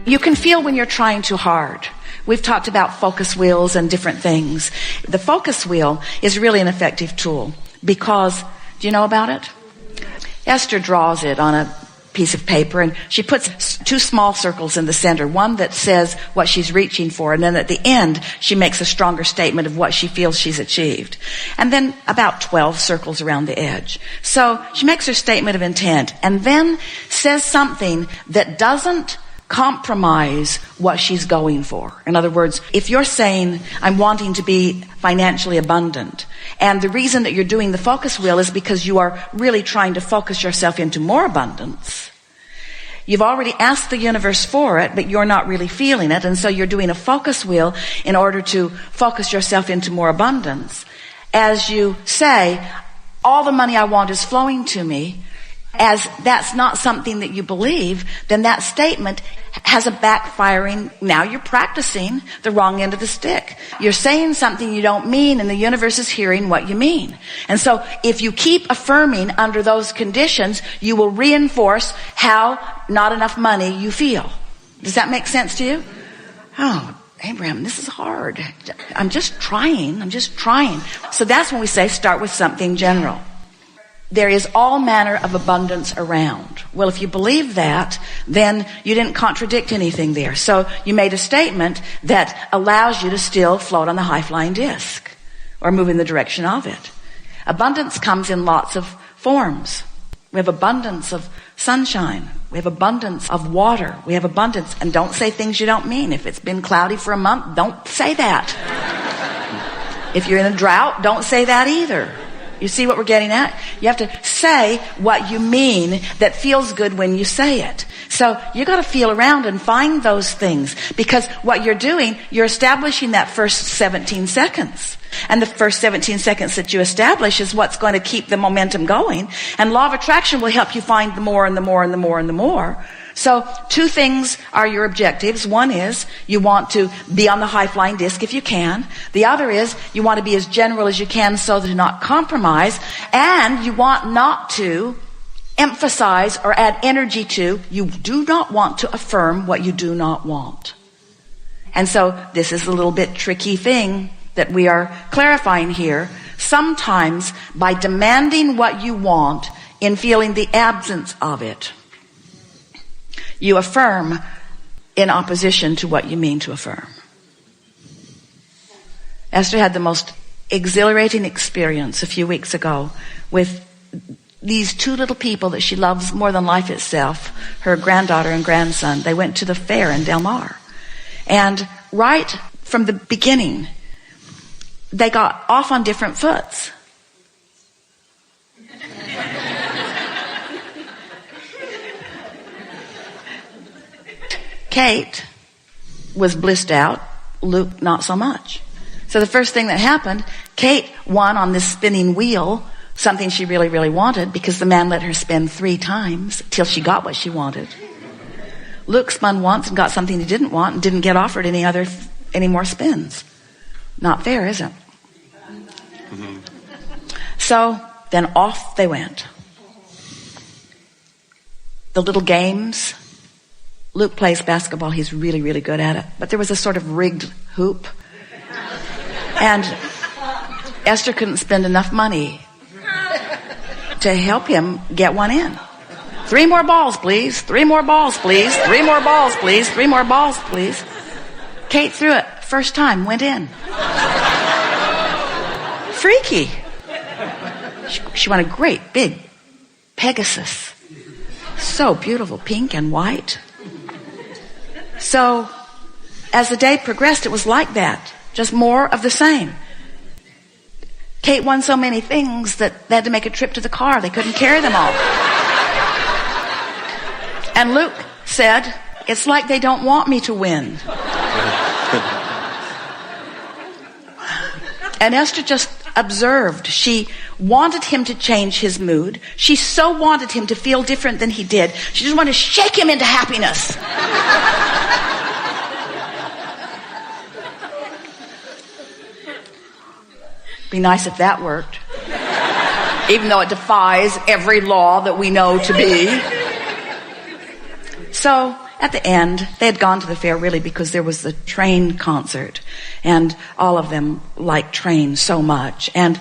You can feel when you're trying too hard. We've talked about focus wheels and different things. The focus wheel is really an effective tool because, do you know about it? Esther draws it on a piece of paper and she puts 2 small circles in the center, one that says what she's reaching for, and then at the end she makes a stronger statement of what she feels she's achieved, and then about 12 circles around the edge. So she makes her statement of intent and then says something that doesn't compromise what she's going for. In other words, if you're saying, I'm wanting to be financially abundant, and the reason that you're doing the focus wheel is because you are really trying to focus yourself into more abundance. You've already asked the universe for it, but you're not really feeling it, and so you're doing a focus wheel in order to focus yourself into more abundance. As you say, all the money I want is flowing to me, as that's not something that you believe, then that statement has a backfiring. Now you're practicing the wrong end of the stick. You're saying something you don't mean, and the universe is hearing what you mean. And so if you keep affirming under those conditions, you will reinforce how not enough money you feel. Does that make sense to you? Oh, Abraham, this is hard. I'm just trying. So that's when we say start with something general. There is all manner of abundance around. Well, if you believe that, then you didn't contradict anything there. So you made a statement that allows you to still float on the high-flying disc or move in the direction of it. Abundance comes in lots of forms. We have abundance of sunshine. We have abundance of water. We have abundance. And don't say things you don't mean. If it's been cloudy for a month, don't say that. If you're in a drought, don't say that either. You see what we're getting at? You have to say what you mean that feels good when you say it. So you got to feel around and find those things, because what you're doing, you're establishing that first 17 seconds. And the first 17 seconds that you establish is what's going to keep the momentum going. And law of attraction will help you find the more and the more and the more and the more. So 2 things are your objectives. One is you want to be on the high-flying disc if you can. The other is you want to be as general as you can so that you not compromise. And you want not to emphasize or add energy to, you do not want to affirm what you do not want. And so this is a little bit tricky thing that we are clarifying here. Sometimes by demanding what you want in feeling the absence of it, you affirm in opposition to what you mean to affirm. Esther had the most exhilarating experience a few weeks ago with these 2 little people that she loves more than life itself, her granddaughter and grandson. They went to the fair in Del Mar. And right from the beginning, they got off on different foots. Kate was blissed out, Luke not so much. So the first thing that happened, Kate won on this spinning wheel, something she really, really wanted, because the man let her spin 3 times till she got what she wanted. Luke spun once and got something he didn't want and didn't get offered any more spins. Not fair, is it? Mm-hmm. So then off they went. The little games. Luke plays basketball. He's really, really good at it. But there was a sort of rigged hoop. And Esther couldn't spend enough money to help him get one in. 3 more balls, please. 3 more balls, please. 3 more balls, please. 3 more balls, please. Kate threw it. First time, went in. Freaky. She won a great big Pegasus. So beautiful, pink and white. So as the day progressed, it was like that. Just more of the same. Kate won so many things that they had to make a trip to the car. They couldn't carry them all. And Luke said, it's like they don't want me to win. And Esther just observed. She wanted him to change his mood. She so wanted him to feel different than he did. She just wanted to shake him into happiness. Be nice if that worked. Even though it defies every law that we know to be. So at the end, they had gone to the fair really because there was the train concert, and all of them liked train so much. And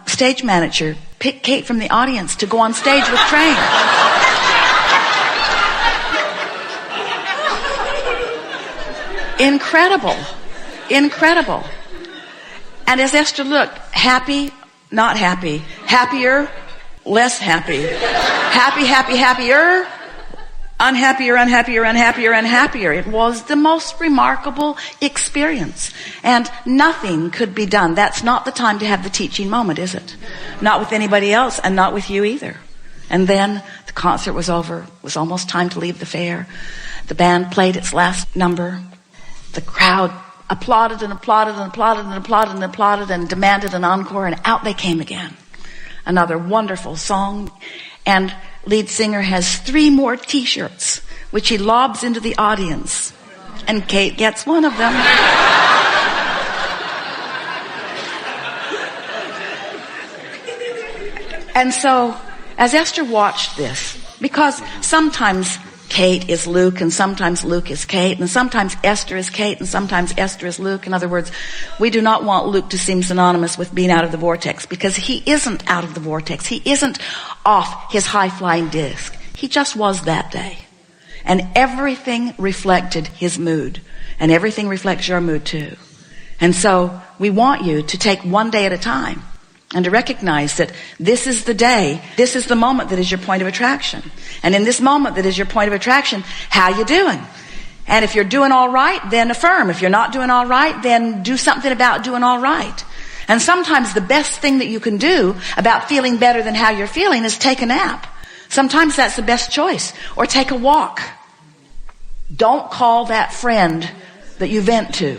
stage manager picked Kate from the audience to go on stage with Train. Incredible. Incredible. And as Esther looked, happy, not happy, happier, less happy, happy, happy, happier, unhappier, unhappier, unhappier, unhappier. It was the most remarkable experience. And nothing could be done. That's not the time to have the teaching moment, is it? Not with anybody else, and not with you either. And then the concert was over. It was almost time to leave the fair. The band played its last number. The crowd applauded and applauded and applauded and applauded and applauded and demanded an encore, and out they came again. Another wonderful song. And lead singer has 3 more t-shirts, which he lobs into the audience. And Kate gets one of them. And so, as Esther watched this, because sometimes Kate is Luke, and sometimes Luke is Kate, and sometimes Esther is Kate, and sometimes Esther is Luke. In other words, we do not want Luke to seem synonymous with being out of the vortex, because he isn't out of the vortex. He isn't off his high-flying disc. He just was that day. And everything reflected his mood. And everything reflects your mood too. And so we want you to take one day at a time, and to recognize that this is the day, this is the moment that is your point of attraction. And in this moment that is your point of attraction, how you doing? And if you're doing all right, then affirm. If you're not doing all right, then do something about doing all right. And sometimes the best thing that you can do about feeling better than how you're feeling is take a nap. Sometimes that's the best choice. Or take a walk. Don't call that friend that you vent to.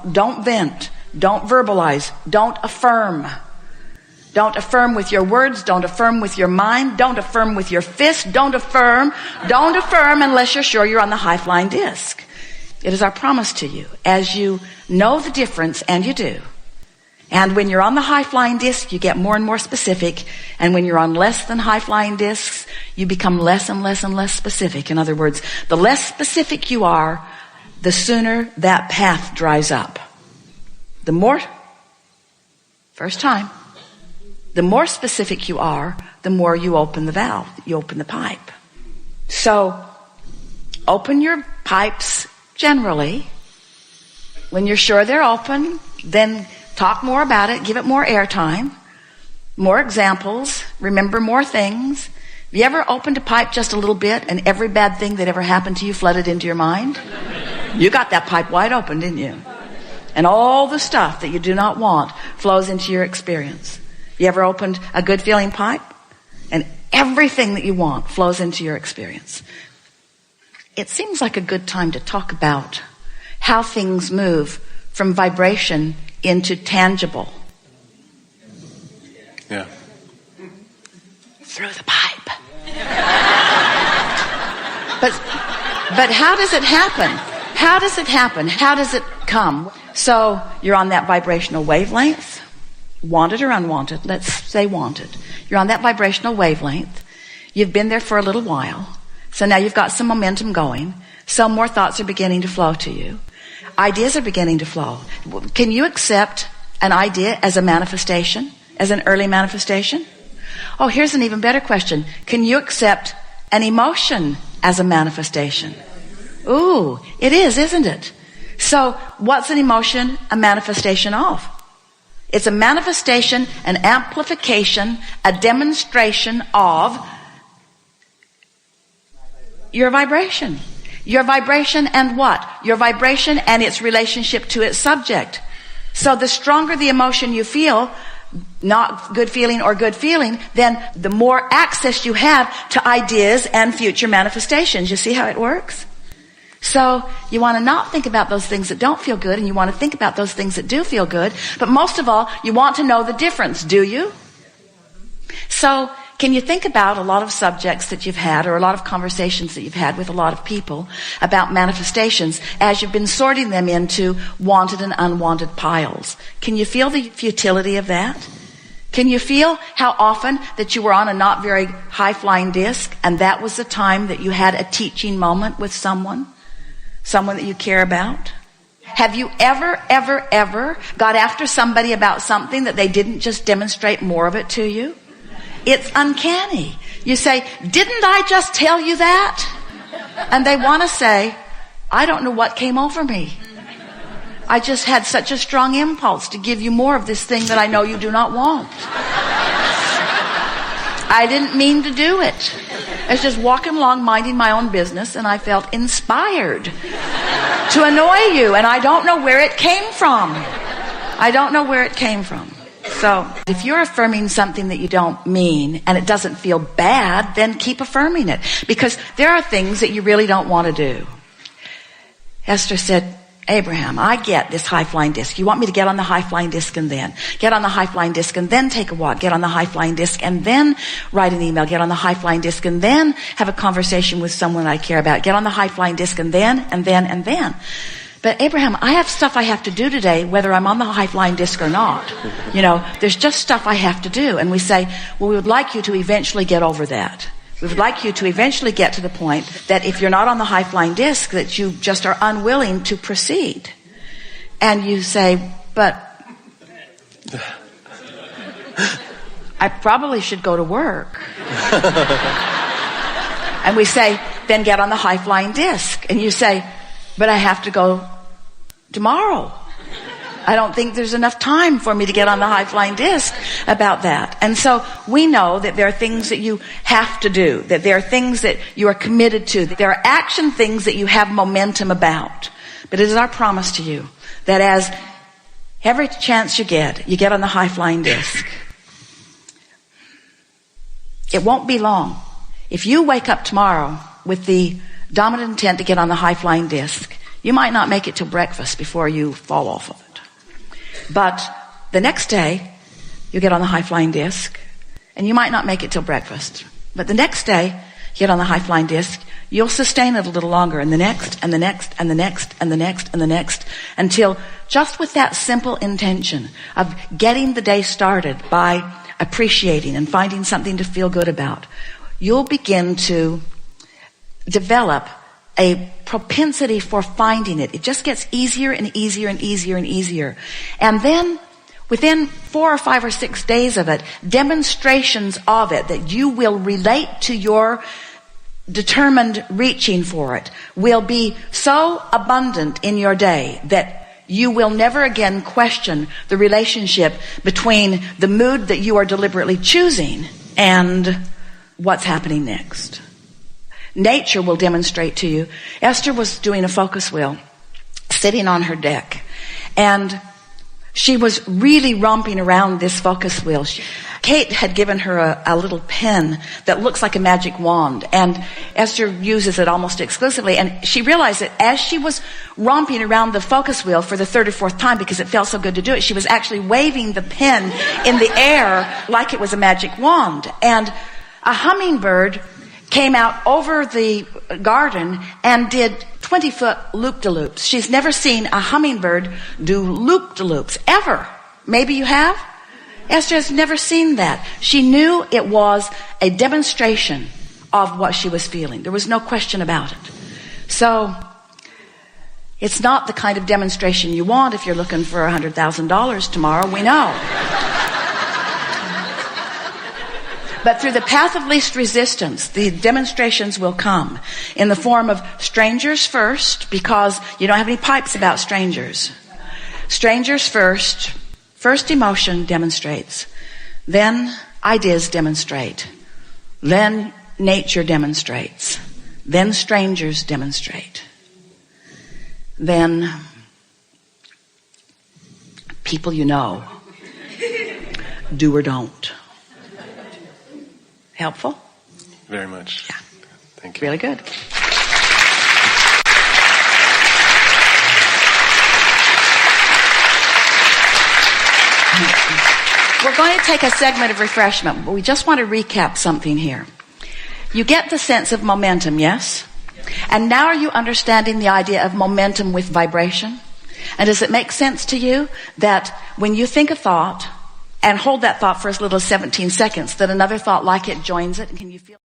Don't vent. Don't verbalize. Don't affirm. Don't affirm with your words. Don't affirm with your mind. Don't affirm with your fist. Don't affirm. Don't affirm unless you're sure you're on the high-flying disc. It is our promise to you. As you know the difference, and you do. And when you're on the high-flying disc, you get more and more specific. And when you're on less than high-flying discs, you become less and less and less specific. In other words, the less specific you are, the sooner that path dries up. The more, first time, the more specific you are, the more you open the valve, you open the pipe. So, open your pipes generally. When you're sure they're open, then talk more about it, give it more airtime, more examples, remember more things. Have you ever opened a pipe just a little bit and every bad thing that ever happened to you flooded into your mind? You got that pipe wide open, didn't you? And all the stuff that you do not want flows into your experience. You ever opened a good feeling pipe? And everything that you want flows into your experience. It seems like a good time to talk about how things move from vibration into tangible. Yeah. Through the pipe. But how does it happen? How does it happen? How does it come? So you're on that vibrational wavelength, wanted or unwanted. Let's say wanted. You're on that vibrational wavelength. You've been there for a little while. So now you've got some momentum going. So more thoughts are beginning to flow to you. Ideas are beginning to flow. Can you accept an idea as a manifestation, as an early manifestation? Oh, here's an even better question. Can you accept an emotion as a manifestation? Ooh, it is, isn't it? So what's an emotion a manifestation of? It's a manifestation, an amplification, a demonstration of your vibration. Your vibration and what? Your vibration and its relationship to its subject. So the stronger the emotion you feel, not good feeling or good feeling, then the more access you have to ideas and future manifestations. You see how it works? So you want to not think about those things that don't feel good, and you want to think about those things that do feel good. But most of all, you want to know the difference, do you? So can you think about a lot of subjects that you've had, or a lot of conversations that you've had with a lot of people about manifestations as you've been sorting them into wanted and unwanted piles? Can you feel the futility of that? Can you feel how often that you were on a not very high-flying disc and that was the time that you had a teaching moment with someone that you care about? Have you ever got after somebody about something that they didn't just demonstrate more of it to you? It's uncanny. You say, didn't I just tell you that? And they want to say, I don't know what came over me. I just had such a strong impulse to give you more of this thing that I know you do not want. I didn't mean to do it. I was just walking along minding my own business and I felt inspired to annoy you, and I don't know where it came from. I don't know where it came from. So if you're affirming something that you don't mean and it doesn't feel bad, then keep affirming it, because there are things that you really don't want to do. Esther said, Abraham, I get this high-flying disc. You want me to get on the high-flying disc and then get on the high-flying disc and then take a walk, get on the high-flying disc and then write an email, get on the high-flying disc and then have a conversation with someone I care about, get on the high-flying disc and then. But Abraham, I have stuff I have to do today, whether I'm on the high-flying disc or not. There's just stuff I have to do. And we say, well, we would like you to eventually get over that. We would like you to eventually get to the point that if you're not on the high-flying disc, that you just are unwilling to proceed. And you say, but I probably should go to work. And we say, then get on the high-flying disc. And you say, but I have to go tomorrow. I don't think there's enough time for me to get on the high-flying disc about that. And so we know that there are things that you have to do, that there are things that you are committed to, that there are action things that you have momentum about. But it is our promise to you that as every chance you get on the high-flying disc. It won't be long. If you wake up tomorrow with the dominant intent to get on the high-flying disc, you might not make it till breakfast before you fall off of it. But the next day, you get on the high-flying disc, and you might not make it till breakfast. But the next day, you get on the high-flying disc, you'll sustain it a little longer, and the next, and the next, and the next, and the next, and the next, until just with that simple intention of getting the day started by appreciating and finding something to feel good about, you'll begin to develop a propensity for finding it. It just gets easier and easier and easier and easier. And then within 4 or 5 or 6 days of it, demonstrations of it that you will relate to your determined reaching for it will be so abundant in your day that you will never again question the relationship between the mood that you are deliberately choosing and what's happening next. Nature will demonstrate to you. Esther was doing a focus wheel, sitting on her deck, and she was really romping around this focus wheel. Kate had given her a little pen that looks like a magic wand, and Esther uses it almost exclusively. And she realized that as she was romping around the focus wheel for the 3rd or 4th time, because it felt so good to do it, she was actually waving the pen in the air like it was a magic wand. And a hummingbird came out over the garden and did 20-foot loop-de-loops. She's never seen a hummingbird do loop-de-loops, ever. Maybe you have? Esther has never seen that. She knew it was a demonstration of what she was feeling. There was no question about it. So it's not the kind of demonstration you want if you're looking for $100,000 tomorrow, we know. But through the path of least resistance, the demonstrations will come in the form of strangers first, because you don't have any pipes about strangers. Strangers first. First emotion demonstrates. Then ideas demonstrate. Then nature demonstrates. Then strangers demonstrate. Then people you know do or don't. Helpful? Very much. Yeah. Thank you. Really good. We're going to take a segment of refreshment, but we just want to recap something here. You get the sense of momentum, yes? And now are you understanding the idea of momentum with vibration? And does it make sense to you that when you think a thought, and hold that thought for as little as 17 seconds, then another thought like it joins it. And can you feel